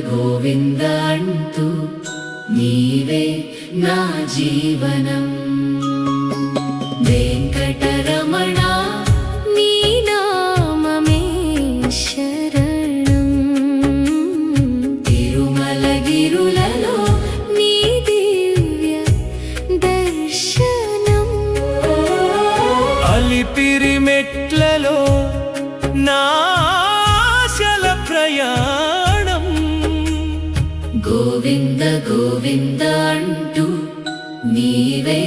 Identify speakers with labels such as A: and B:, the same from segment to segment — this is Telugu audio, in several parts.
A: గోవింద అంటూ నీవే నా జీవనం వెంకటరమణ నీ నామమే శరణం తిరుమలగిరులలో నీ దివ్య దర్శనం
B: అలిపిరి మెట్లలో నాశల ప్రయాణం
A: గోవింద గోవింద అంటూ నీవే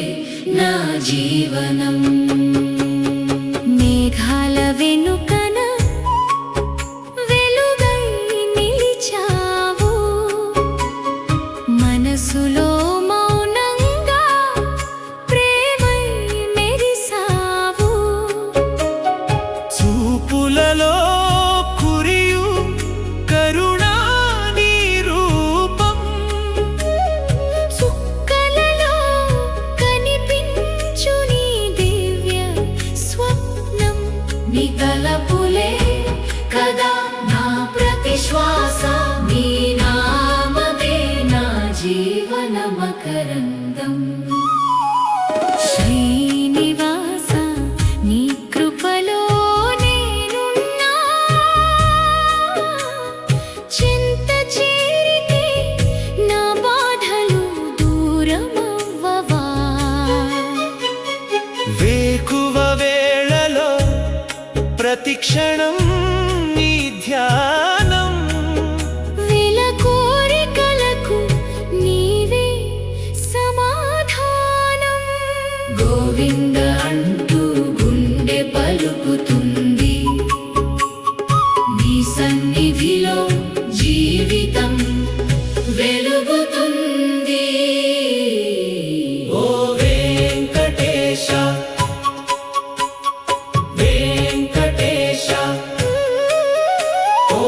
A: నా జీవనం మేఘాల వెనుకన వెలుగై నిలిచావు మనసులో మౌనంగా ప్రేమై మెరిసావు
B: చూపులలో కురియు కరుణా నీ రూపం
A: చుక్కలలో కనిపించు నీ దివ్య స్వప్నం నీ తలపులే కదా నా ప్రతి శ్వాస నీ నామమే నా జీవన మకరందం శ్రీనివాస నీ కృపలో నేనున్నా చింత చేరితే నా బాధలు దూరమవ్వవా
B: వేకువ వేళలో ప్రతి క్షణం నీ ధ్యానం
A: వేల కోరికలకు నీవే సమాధానం గోవింద అంటూ గుండె పలుకుతుంది నీ సన్నిధిలో జీవితం వెలుగుతుంది
B: ఓ వెంకటేశ వెంకటేశ ఓ